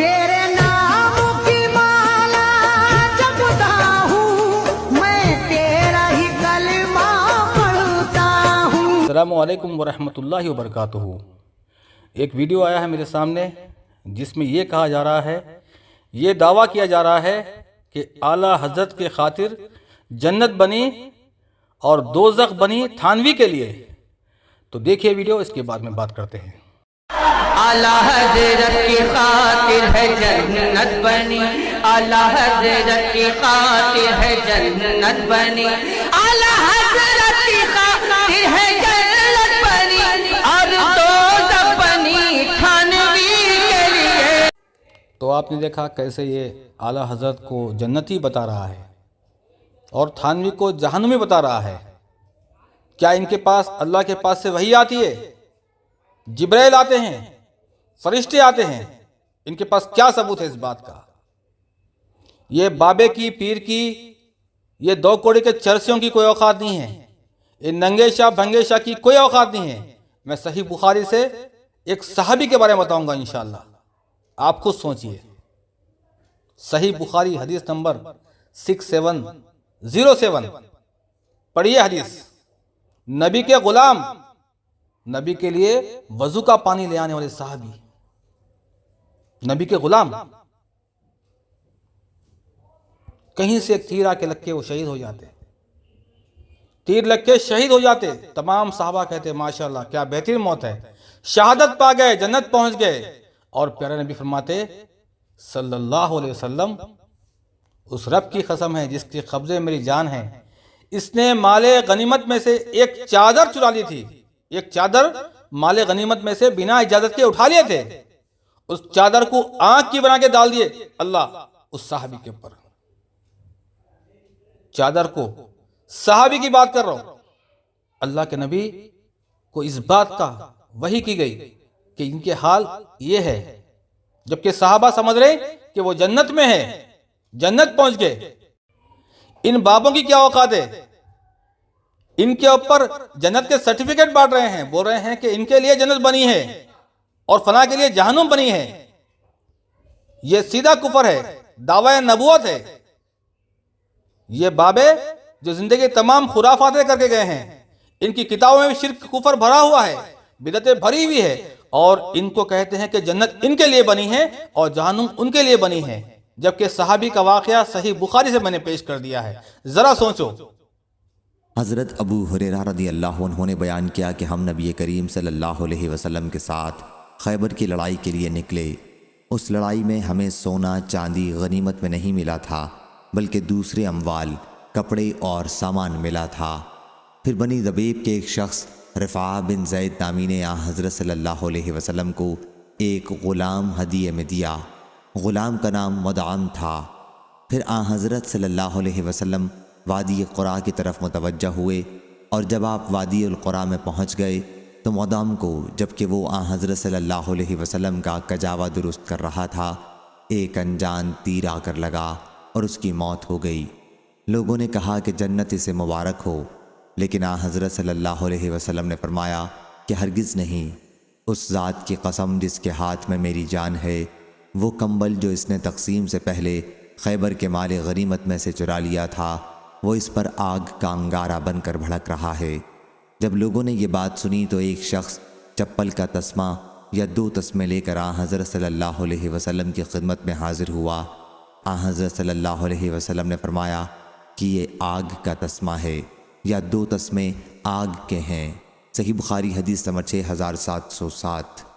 तेरे नाम की माला जपता हूँ, मैं तेरा ही कलमा पढ़ता हूँ। अस्सलामु अलैकुम वरहमतुल्लाहि वबरकातुहू। एक वीडियो आया है मेरे सामने जिसमें ये कहा जा रहा है, ये दावा किया जा रहा है कि आला हज़रत के खातिर जन्नत बनी और दोज़ख बनी थानवी के लिए। तो देखिए वीडियो, इसके बाद में बात करते हैं। आला हज़रत की खातिर है जन्नत बनी, आला हज़रत की खातिर है जन्नत बनी, आला हज़रत की खातिर है जन्नत बनी और दोज़ख बनी थानवी के लिए। तो आपने देखा कैसे ये आला हज़रत को जन्नती बता रहा है और थानवी को जहन्नमी बता रहा है। क्या इनके पास अल्लाह के पास से वही आती है? जिब्राइल आते हैं, फरिश्ते आते हैं, इनके पास क्या सबूत है इस बात का? ये बाबे की, पीर की, ये दो कोड़े के चरसियों की कोई औकात नहीं है। ये नंगे शाह भंगे शाह की कोई औकात नहीं है। मैं सही बुखारी से एक सहाबी के बारे में बताऊंगा इंशाअल्लाह, आप खुद सोचिए। सही बुखारी हदीस नंबर 6707 पढ़िए हदीस। नबी के गुलाम, नबी के लिए वजू का पानी ले आने वाले साहबी, नबी के गुलाम, कहीं से एक तीर आके लग के वो शहीद हो जाते, तीर लग के शहीद हो जाते। तमाम साहबा कहते माशाअल्लाह क्या बेहतरीन मौत है, शहादत पा गए, जन्नत पहुंच गए। और प्यारे नबी फरमाते सल्लल्लाहु अलैहि वसल्लम, उस रब की कसम है जिसके कब्जे में मेरी जान है, इसने माले गनीमत में से एक चादर चुरा ली थी। एक चादर माले गनीमत में से बिना इजाजत के उठा लिए थे। उस चादर को आंख की बना के डाल दिए अल्लाह उस साहबी के ऊपर। चादर को, साहबी की बात कर रहा हूं। अल्लाह के नबी को इस बात का वही की गई कि इनके हाल ये है, जबकि साहबा समझ रहे कि वो जन्नत में है, जन्नत पहुंच गए। इन बाबों की क्या औकात है? इनके ऊपर जन्नत के सर्टिफिकेट बांट रहे हैं, बोल रहे हैं कि इनके लिए जन्नत बनी है और फला के लिए जहन्नुम बनी है। यह सीधा कुफर है, दावा नबूवत है। ये बाबे जो जिंदगी तमाम खुराफातें करके गए हैं, इनकी किताबों में भी शिर्क कुफर भरा हुआ है, बिदअतें भरी हुई है, और इनको कहते हैं कि जन्नत इनके लिए बनी है और जहन्नुम उनके लिए बनी है, जबकि सहाबी का वाकया सही बुखारी से मैंने पेश कर दिया है। जरा सोचो। हज़रत अबू हुरैरा रज़ियल्लाहु अन्हु ने बयान किया कि हम नबी करीम सल्लल्लाहु अलैहि वसल्लम के साथ खैबर की लड़ाई के लिए निकले। उस लड़ाई में हमें सोना चांदी गनीमत में नहीं मिला था, बल्कि दूसरे अमवाल, कपड़े और सामान मिला था। फिर बनी ज़बीब के एक शख्स रिफ़ा बिन ज़ैद नामी ने आ हज़रत सल्लल्लाहु अलैहि वसल्लम को एक ग़ुलाम हदिये में दिया। ग़ुलाम का नाम मुदअम था। फिर आ हज़रत सल्लल्लाहु अलैहि वसल्लम वादी क़ुरा की तरफ मुतवज्जह हुए, और जब आप वादी उल क़ुरा में पहुँच गए तो मुदअम को, जबकि वो आ हज़रत सल्लल्लाहु अलैहि वसल्लम का कजावा दुरुस्त कर रहा था, एक अनजान तीर आकर लगा और उसकी मौत हो गई। लोगों ने कहा कि जन्नत इसे मुबारक हो, लेकिन आ हज़रत सल्लल्लाहु अलैहि वसल्लम ने फरमाया कि हरगिज़ नहीं। उस ज़ात की कसम जिसके हाथ में मेरी जान है, वो कंबल जो इसने तकसीम से पहले खैबर के माले गनीमत में से चुरा लिया था, वो इस पर आग का अंगारा बनकर भड़क रहा है। जब लोगों ने ये बात सुनी तो एक शख्स चप्पल का तस्मा या 2 तस्मे लेकर आ हज़रत सल्लल्लाहु अलैहि वसल्लम की खिदमत में हाजिर हुआ। आ हज़रत सल्लल्लाहु अलैहि वसल्लम ने फरमाया कि ये आग का तस्मा है या 2 तस्मे आग के हैं। सही बुखारी हदीस नंबर 6707।